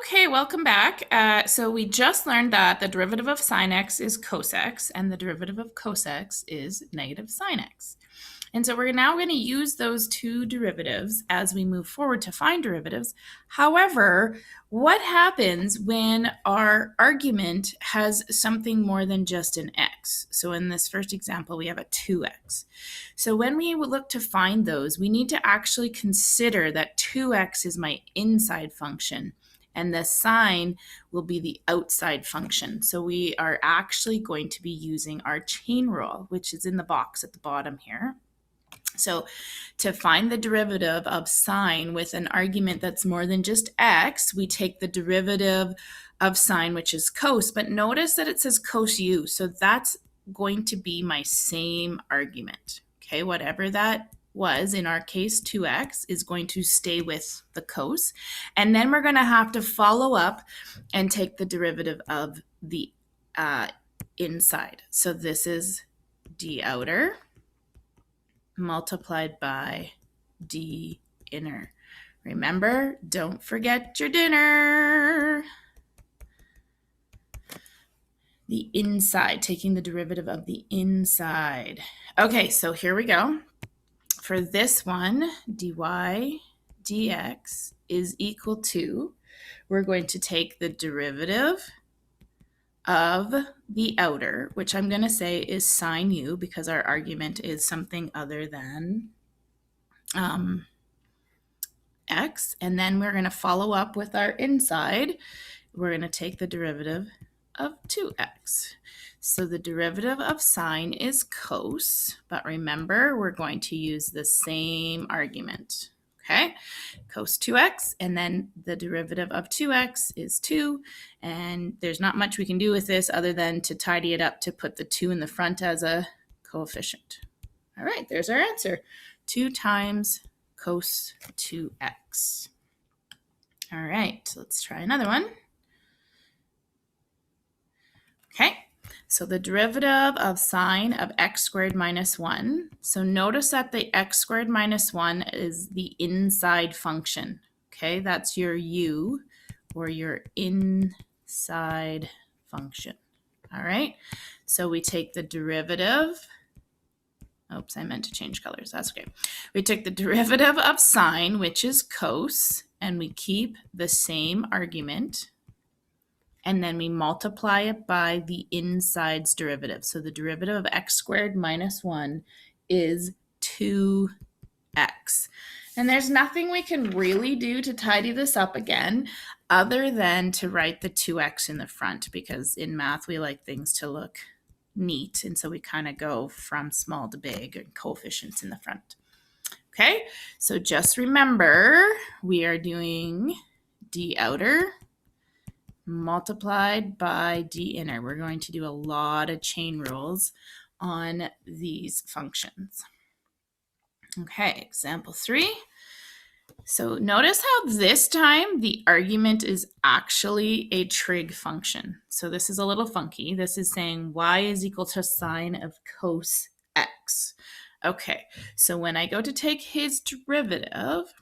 Okay, welcome back. So we just learned that the derivative of sine x is cos x, and the derivative of cos x is negative sine x. And so we're now going to use those two derivatives as we move forward to find derivatives. However, what happens when our argument has something more than just an x? So in this first example, we have a 2x. So when we look to find those, we need to actually consider that 2x is my inside function, and the sine will be the outside function. So we are actually going to be using our chain rule, which is in the box at the bottom here. So to find the derivative of sine with an argument that's more than just x, we take the derivative of sine, which is cos, but notice that it says cos u. So that's going to be my same argument. Okay, whatever that was, in our case 2x, is going to stay with the cos. And then we're going to have to follow up and take the derivative of the inside. So this is d outer multiplied by d inner. Remember, don't forget your dinner. The inside, taking the derivative of the inside. Okay, so here we go. For this one, dy dx is equal to, we're going to take the derivative of the outer, which I'm going to say is sine u because our argument is something other than x. And then we're going to follow up with our inside. We're going to take the derivative of 2x. So the derivative of sine is cos, but remember, we're going to use the same argument. Okay, cos 2x, and then the derivative of 2x is 2, and there's not much we can do with this other than to tidy it up to put the 2 in the front as a coefficient. All right, there's our answer. 2 times cos 2x. All right, let's try another one. Okay, so the derivative of sine of x squared minus 1. So notice that the x squared minus 1 is the inside function. Okay, that's your u, or your inside function. All right, so we take the derivative. Oops, I meant to change colors. That's okay. We took the derivative of sine, which is cos, and we keep the same argument. And then we multiply it by the inside's derivative. So the derivative of x squared minus 1 is 2x. And there's nothing we can really do to tidy this up again other than to write the 2x in the front, because in math we like things to look neat. And so we kind of go from small to big and coefficients in the front. Okay, so just remember we are doing d outer multiplied by d inner. We're going to do a lot of chain rules on these functions. Okay, example 3. So notice how this time the argument is actually a trig function. So this is a little funky. This is saying y is equal to sine of cos x. Okay, so when I go to take his derivative,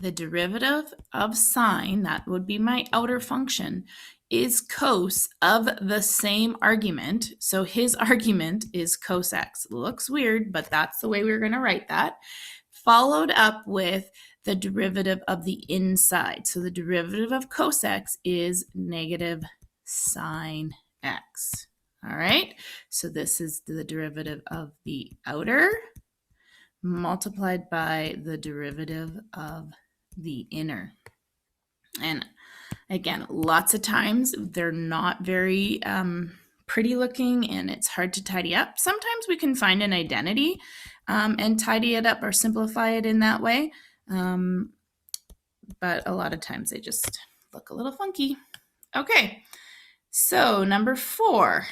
the derivative of sine, that would be my outer function, is cos of the same argument. So his argument is cos x. Looks weird, but that's the way we're going to write that. Followed up with the derivative of the inside. So the derivative of cos x is negative sine x. All right, so this is the derivative of the outer multiplied by the derivative of the inner. And again, lots of times they're not very pretty looking and it's hard to tidy up. Sometimes we can find an identity and tidy it up or simplify it in that way. But a lot of times they just look a little funky. Okay, so number 4.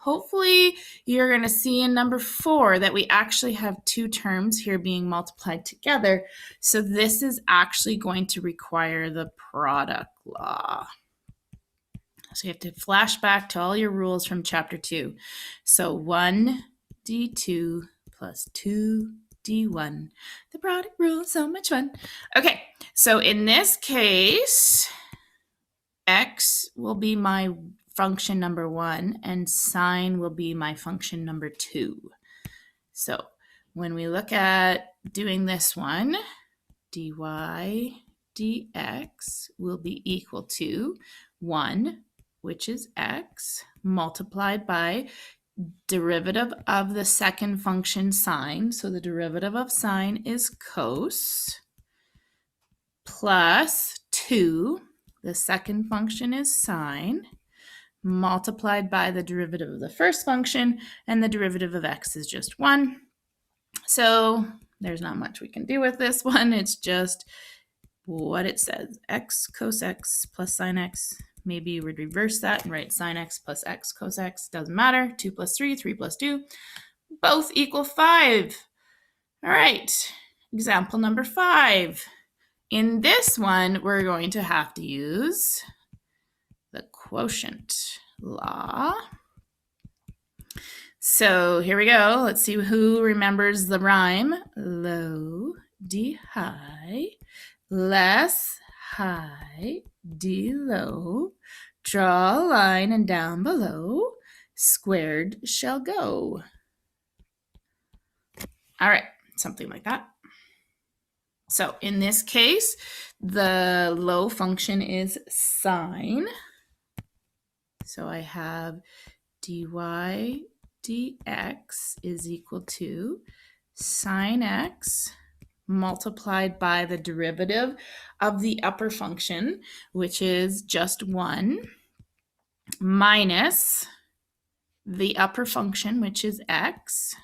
Hopefully you're going to see in number 4 that we actually have two terms here being multiplied together. So this is actually going to require the product law. So you have to flash back to all your rules from chapter 2. So 1d2 plus 2d1. The product rule is so much fun. Okay, so in this case, x will be my function number 1 and sine will be my function number 2. So when we look at doing this one, dy dx will be equal to 1, which is x, multiplied by derivative of the second function sine. So the derivative of sine is cos, plus 2, the second function is sine, multiplied by the derivative of the first function, and the derivative of x is just 1. So there's not much we can do with this one. It's just what it says, x cos x plus sine x. Maybe you would reverse that and write sine x plus x cos x. Doesn't matter. 2 plus 3, 3 plus 2, both equal 5. All right, example number 5. In this one, we're going to have to use the quotient law. So here we go. Let's see who remembers the rhyme. Low d high, less high d low. Draw a line and down below, squared shall go. All right, something like that. So in this case, the low function is sine. So I have dy dx is equal to sine x multiplied by the derivative of the upper function, which is just 1, minus the upper function, which is x,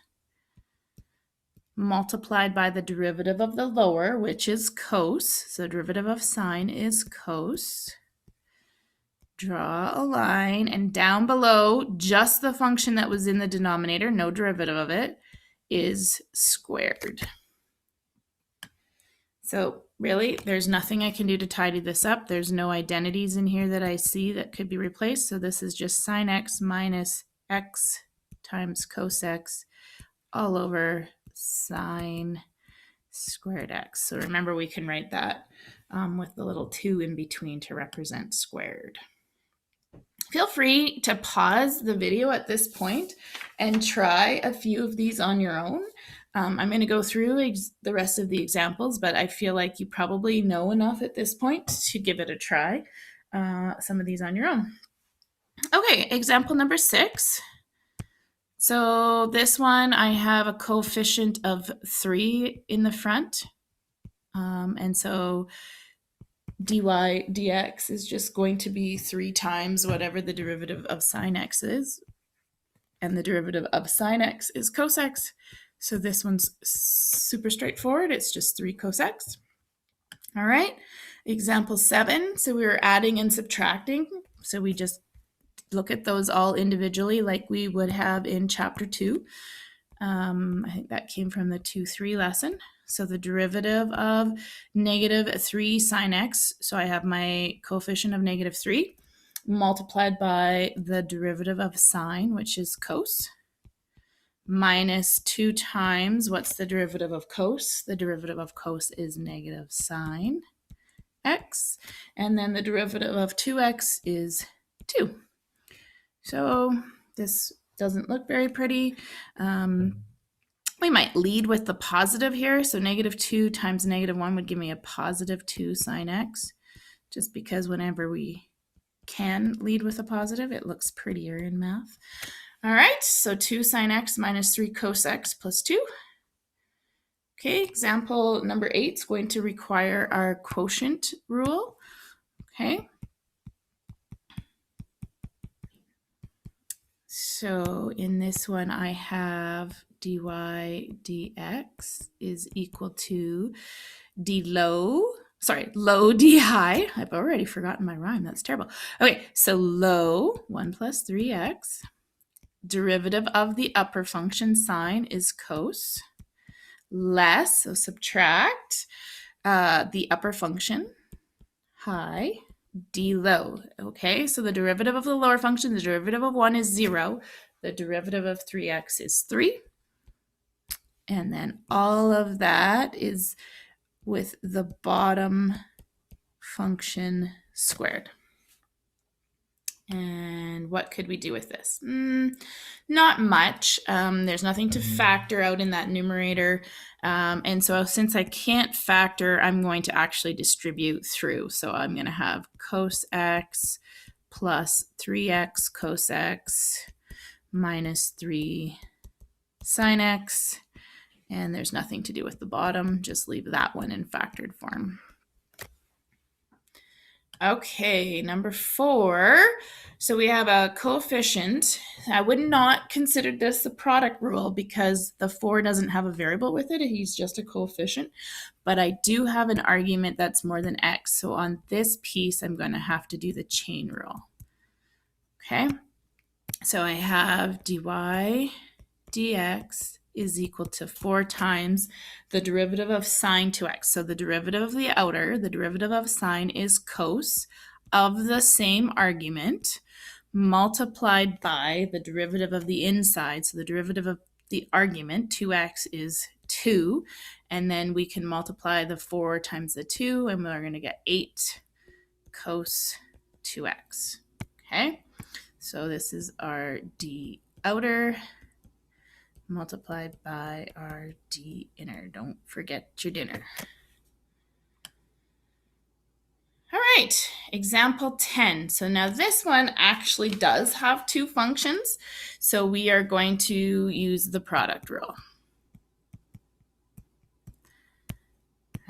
multiplied by the derivative of the lower, which is cos. So derivative of sine is cos. Draw a line, and down below, just the function that was in the denominator, no derivative of it, is squared. So really, there's nothing I can do to tidy this up. There's no identities in here that I see that could be replaced. So this is just sine x minus x times cos x all over sine squared x. So remember, we can write that with the little 2 in between to represent squared. Feel free to pause the video at this point and try a few of these on your own. I'm going to go through the rest of the examples, but I feel like you probably know enough at this point to give it a try, some of these on your own. Okay, example number 6. So this one, I have a coefficient of 3 in the front. And so dy dx is just going to be 3 times whatever the derivative of sine x is. And the derivative of sine x is cos x. So this one's super straightforward. It's just 3 cos x. All right, example 7. So we were adding and subtracting. So we just look at those all individually like we would have in chapter 2. I think that came from the 2-3 lesson. So the derivative of negative 3 sine x, so I have my coefficient of negative 3, multiplied by the derivative of sine, which is cos, minus 2 times, what's the derivative of cos? The derivative of cos is negative sine x, and then the derivative of 2x is 2. So this doesn't look very pretty. We might lead with the positive here. So negative 2 times negative 1 would give me a positive 2 sine x, just because whenever we can lead with a positive, it looks prettier in math. All right, so 2 sine x minus 3 cos x plus 2. Okay, example number 8 is going to require our quotient rule. Okay. So in this one, I have dy dx is equal to low d high. I've already forgotten my rhyme. That's terrible. Okay, so low 1 plus 3x. Derivative of the upper function sine is cos. Less, so subtract the upper function high, d low. Okay, so the derivative of the lower function, the derivative of 1 is 0. The derivative of 3x is 3. And then all of that is with the bottom function squared. And what could we do with this? Not much. There's nothing to factor out in that numerator. And so since I can't factor, I'm going to actually distribute through. So I'm going to have cos x plus 3x cos x minus 3 sine x. And there's nothing to do with the bottom. Just leave that one in factored form. Okay, number 4. So we have a coefficient. I would not consider this the product rule because the 4 doesn't have a variable with it. He's just a coefficient. But I do have an argument that's more than x. So on this piece, I'm going to have to do the chain rule. Okay, so I have dy dx is equal to 4 times the derivative of sine 2x. So the derivative of the outer, the derivative of sine is cos of the same argument multiplied by the derivative of the inside. So the derivative of the argument, 2x, is 2. And then we can multiply the 4 times the 2, and we're going to get 8 cos 2x. Okay, so this is our d outer multiplied by our d inner. Don't forget your dinner. All right, example 10. So now this one actually does have 2 functions. So we are going to use the product rule.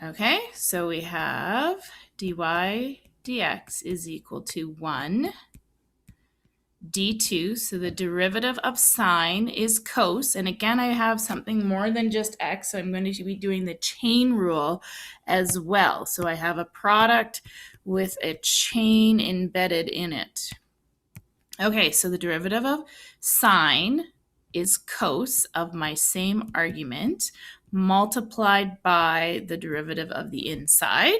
Okay, so we have dy dx is equal to 1 d2, so the derivative of sine is cos, and again I have something more than just x, so I'm going to be doing the chain rule as well. So I have a product with a chain embedded in it. Okay, so the derivative of sine is cos of my same argument multiplied by the derivative of the inside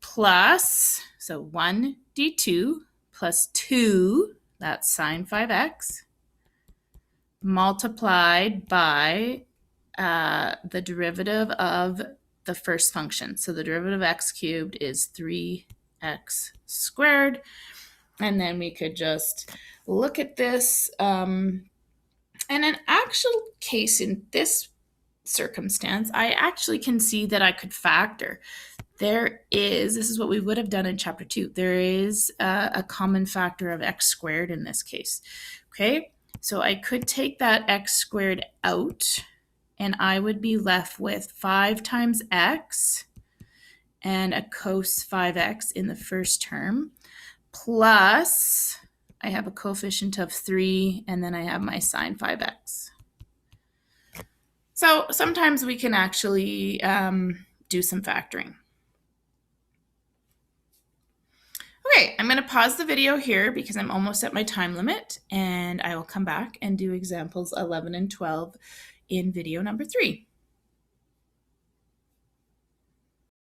plus, so 1 d2 plus 2, that's sine 5x, multiplied by the derivative of the first function. So the derivative of x cubed is 3x squared. And then we could just look at this. And an actual case in this circumstance, I actually can see that I could factor. This is what we would have done in chapter 2. There is a common factor of x squared in this case. Okay, so I could take that x squared out and I would be left with 5 times x and a cos 5x in the first term, plus I have a coefficient of 3, and then I have my sine 5x. So sometimes we can actually do some factoring. Okay, I'm going to pause the video here because I'm almost at my time limit, and I will come back and do examples 11 and 12 in video number 3.